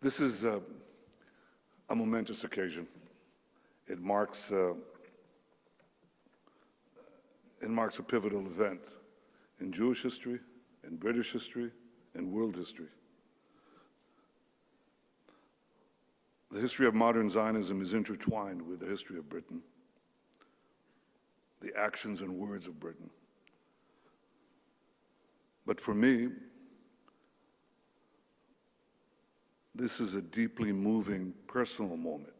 This is a momentous occasion. It marks a pivotal event in Jewish history, in British history, in world history. The history of modern Zionism is intertwined with the history of Britain, the actions and words of Britain. But for me, this is a deeply moving personal moment.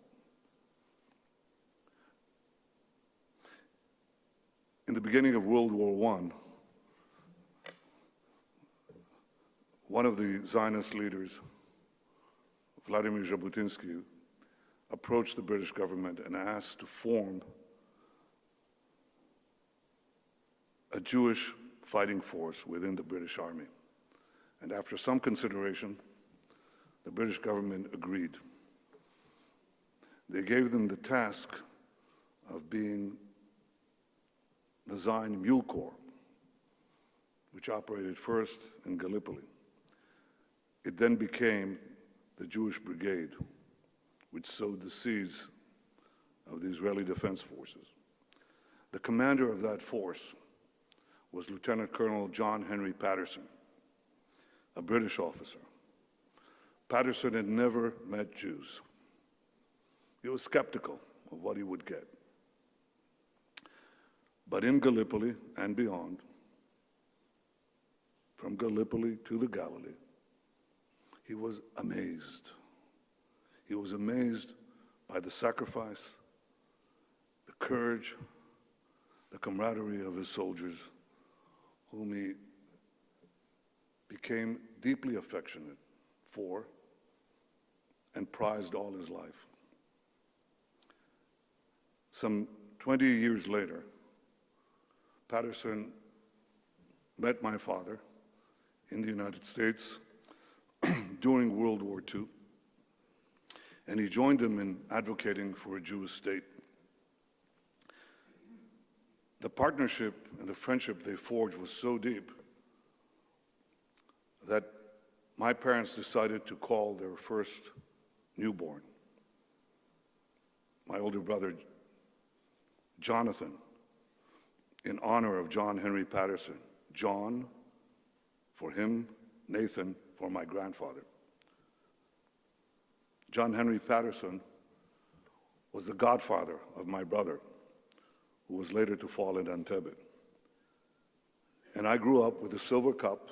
In the beginning of World War I, one of the Zionist leaders, Vladimir Jabotinsky, approached the British government and asked to form a Jewish fighting force within the British Army. And after some consideration, the British government agreed. They gave them the task of being the Zion Mule Corps, which operated first in Gallipoli. It then became the Jewish Brigade, which sowed the seeds of the Israeli Defense Forces. The commander of that force was Lieutenant Colonel John Henry Patterson, a British officer. Patterson had never met Jews. He was skeptical of what he would get. But in Gallipoli and beyond, from Gallipoli to the Galilee, he was amazed. He was amazed by the sacrifice, the courage, the camaraderie of his soldiers, whom he became deeply affectionate for and prized all his life. Some 20 years later, Patterson met my father in the United States during World War II, and he joined him in advocating for a Jewish state. The partnership and the friendship they forged was so deep that my parents decided to call their first newborn, my older brother, Jonathan, in honor of John Henry Patterson. John for him, Nathan for my grandfather. John Henry Patterson was the godfather of my brother, who was later to fall in Entebbe. And I grew up with a silver cup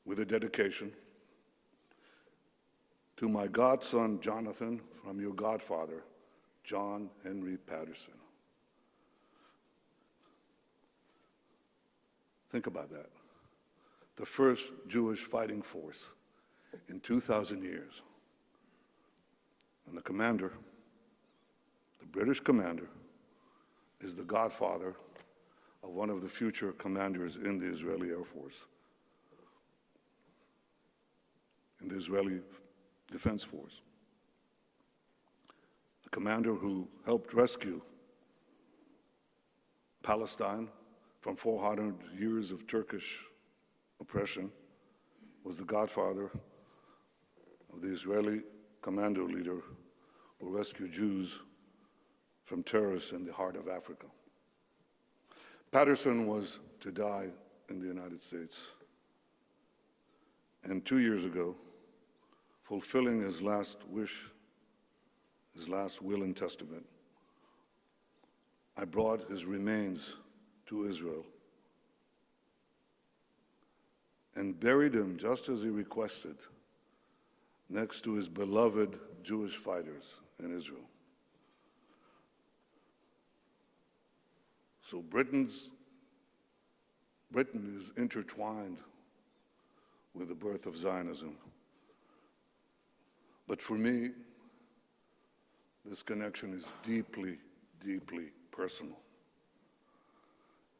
with a dedication to my godson, Jonathan, from your godfather, John Henry Patterson. Think about that. The first Jewish fighting force in 2,000 years. And the commander, the British commander, is the godfather of one of the future commanders in the Israeli Air Force, in the Israeli Defense Force. The commander who helped rescue Palestine from 400 years of Turkish oppression was the godfather of the Israeli commando leader who rescued Jews from terrorists in the heart of Africa. Patterson was to die in the United States. And 2 years ago, fulfilling his last wish, his last will and testament, I brought his remains to Israel and buried him just as he requested, next to his beloved Jewish fighters in Israel. So Britain is intertwined with the birth of Zionism. But for me, this connection is deeply, deeply personal.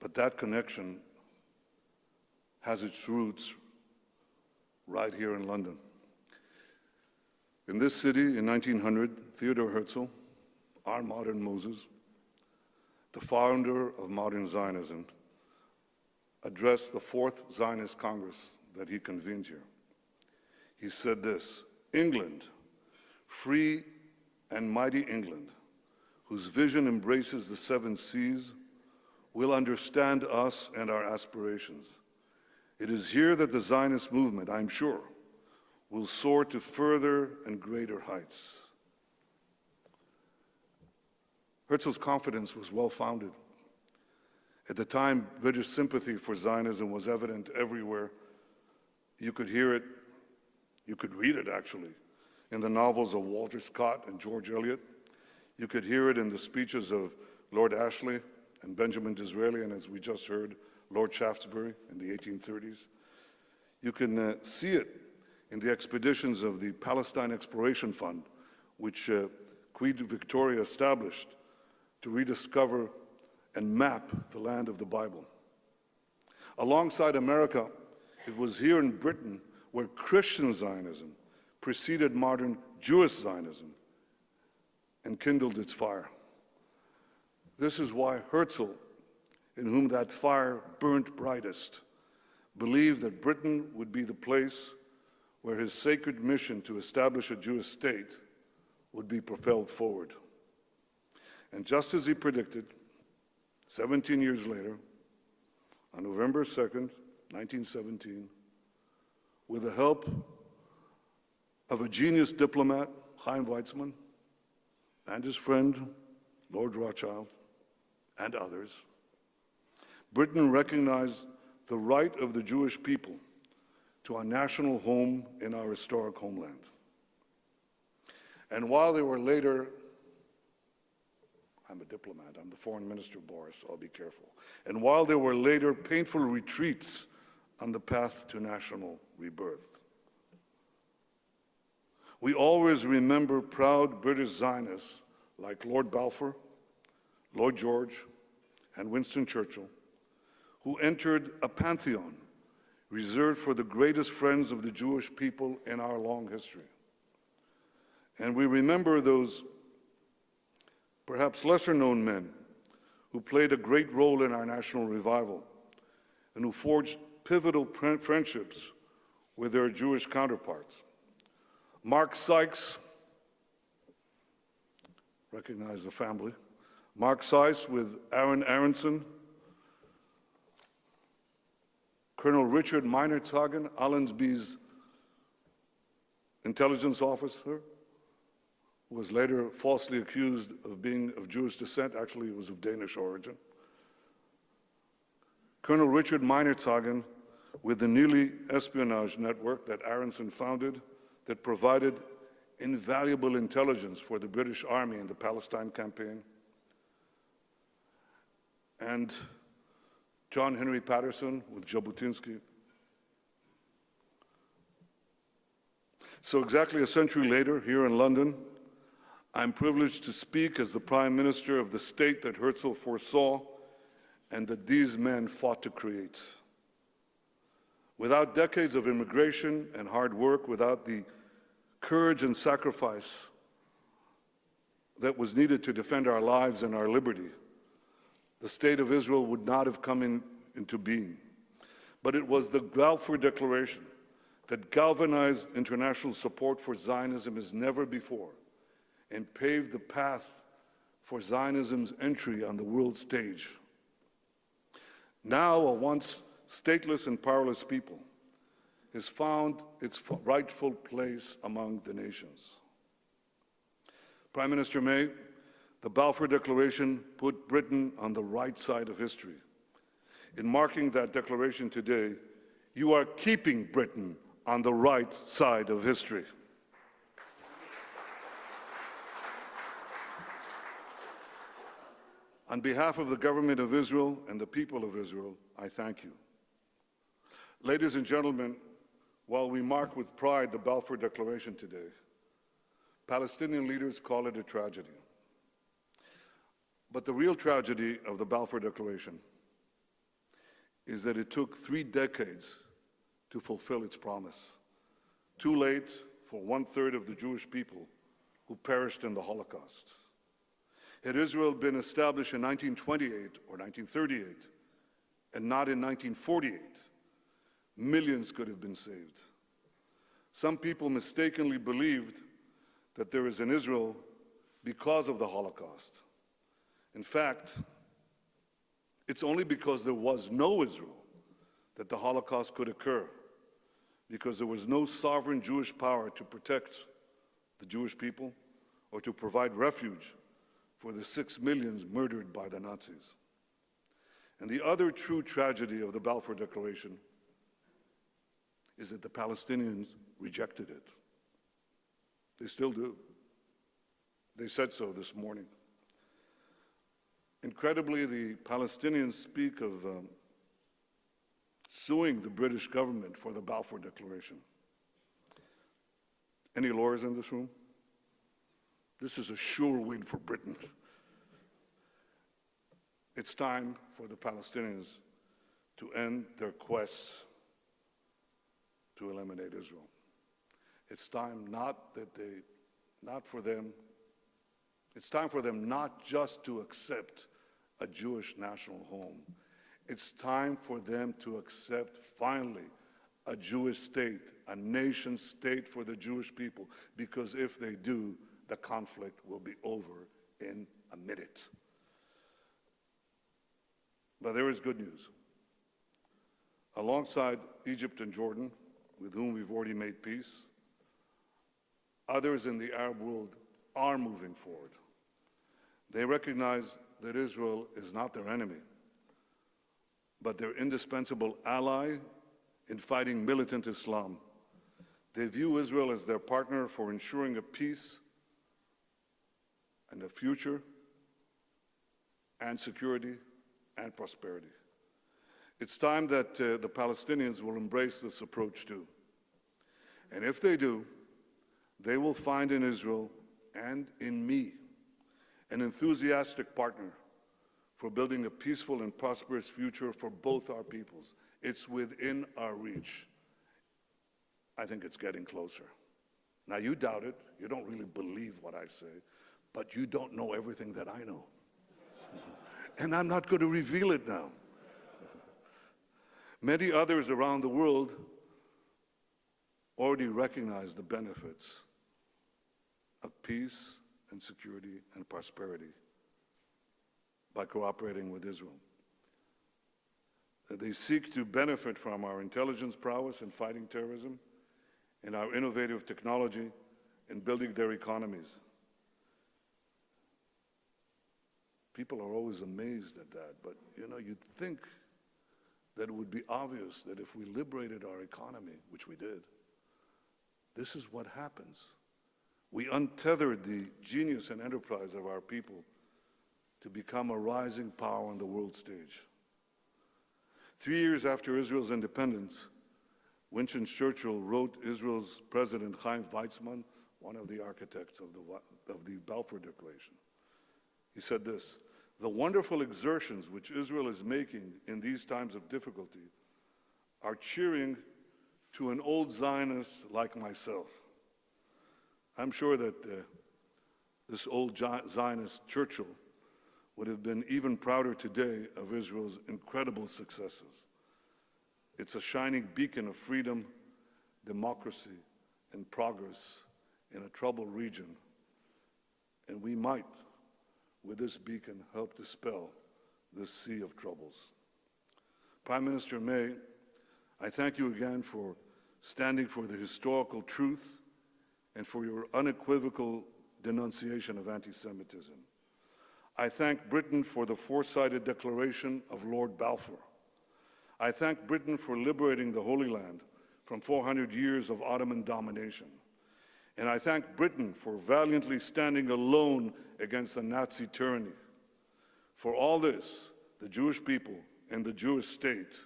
But that connection has its roots right here in London. In this city, in 1900, Theodor Herzl, our modern Moses, the founder of modern Zionism, addressed the Fourth Zionist Congress that he convened here. he said this: England, free and mighty England, whose vision embraces the seven seas, will understand us and our aspirations. It is here that the Zionist movement, I'm sure, will soar to further and greater heights. Herzl's confidence was well-founded. At the time, British sympathy for Zionism was evident everywhere. You could hear it, you could read it actually, in the novels of Walter Scott and George Eliot. You could hear it in the speeches of Lord Ashley and Benjamin Disraeli, and as we just heard, Lord Shaftesbury in the 1830s. You can see it in the expeditions of the Palestine Exploration Fund, which Queen Victoria established to rediscover and map the land of the Bible. Alongside America, it was here in Britain where Christian Zionism preceded modern Jewish Zionism and kindled its fire. This is why Herzl, in whom that fire burnt brightest, believed that Britain would be the place where his sacred mission to establish a Jewish state would be propelled forward. And just as he predicted, 17 years later, on November 2nd, 1917, with the help of a genius diplomat, Chaim Weizmann, and his friend, Lord Rothschild, and others, Britain recognized the right of the Jewish people to a national home in our historic homeland. And while they were later, I'm a diplomat, I'm the foreign minister, Boris, I'll be careful. And while there were later painful retreats on the path to national rebirth, we always remember proud British Zionists like Lord Balfour, Lloyd George, and Winston Churchill, who entered a pantheon reserved for the greatest friends of the Jewish people in our long history. And we remember those perhaps lesser-known men who played a great role in our national revival and who forged pivotal friendships with their Jewish counterparts. Mark Sykes, recognize the family, Mark Sykes with Aaron Aronson, Colonel Richard Meinertzhagen, Allensby's intelligence officer, who was later falsely accused of being of Jewish descent. Actually, he was of Danish origin. Colonel Richard Meinertzhagen with the Neely espionage network that Aronson founded that provided invaluable intelligence for the British Army in the Palestine campaign. And John Henry Patterson with Jabotinsky. So exactly a century later, here in London, I'm privileged to speak as the Prime Minister of the state that Herzl foresaw and that these men fought to create. Without decades of immigration and hard work, without the courage and sacrifice that was needed to defend our lives and our liberty, the State of Israel would not have come into being. But it was the Balfour Declaration that galvanized international support for Zionism as never before and paved the path for Zionism's entry on the world stage. Now, a once stateless and powerless people has found its rightful place among the nations. Prime Minister May, the Balfour Declaration put Britain on the right side of history. In marking that declaration today, you are keeping Britain on the right side of history. On behalf of the government of Israel and the people of Israel, I thank you. Ladies and gentlemen, while we mark with pride the Balfour Declaration today, Palestinian leaders call it a tragedy. But the real tragedy of the Balfour Declaration is that it took 3 decades to fulfill its promise. Too late for 1/3 of the Jewish people who perished in the Holocaust. Had Israel been established in 1928 or 1938, and not in 1948, millions could have been saved. Some people mistakenly believed that there is an Israel because of the Holocaust. In fact, it's only because there was no Israel that the Holocaust could occur, because there was no sovereign Jewish power to protect the Jewish people or to provide refuge for the 6 million murdered by the Nazis. And the other true tragedy of the Balfour Declaration is that the Palestinians rejected it. They still do. They said so this morning. Incredibly, the Palestinians speak of suing the British government for the Balfour Declaration. Any lawyers in this room? This is a sure win for Britain. It's time for the Palestinians to end their quests to eliminate Israel. It's time for them not just to accept a Jewish national home. It's time for them to accept, finally, a Jewish state, a nation state for the Jewish people, because if they do, the conflict will be over in a minute. But there is good news. Alongside Egypt and Jordan, with whom we've already made peace, others in the Arab world are moving forward. They recognize that Israel is not their enemy, but their indispensable ally in fighting militant Islam. They view Israel as their partner for ensuring a peace and a future and security and prosperity. It's time that the Palestinians will embrace this approach too. And if they do, they will find in Israel and in me an enthusiastic partner for building a peaceful and prosperous future for both our peoples. It's within our reach. I think it's getting closer. Now, you doubt it. You don't really believe what I say, but you don't know everything that I know. And I'm not going to reveal it now. Many others around the world already recognize the benefits of peace and security and prosperity by cooperating with Israel. They seek to benefit from our intelligence prowess in fighting terrorism and our innovative technology in building their economies. People are always amazed at that, but you'd think that it would be obvious that if we liberated our economy, which we did, this is what happens. We untethered the genius and enterprise of our people to become a rising power on the world stage. 3 years after Israel's independence, Winston Churchill wrote Israel's President Chaim Weizmann, one of the architects of the Balfour Declaration. He said this: "The wonderful exertions which Israel is making in these times of difficulty are cheering to an old Zionist like myself." I'm sure that this old Zionist Churchill would have been even prouder today of Israel's incredible successes. It's a shining beacon of freedom, democracy, and progress in a troubled region. And we might, with this beacon, help dispel this sea of troubles. Prime Minister May, I thank you again for standing for the historical truth and for your unequivocal denunciation of anti-Semitism. I thank Britain for the foresighted declaration of Lord Balfour. I thank Britain for liberating the Holy Land from 400 years of Ottoman domination. And I thank Britain for valiantly standing alone against the Nazi tyranny. For all this, the Jewish people and the Jewish state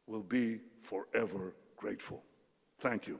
will be forever grateful. Thank you.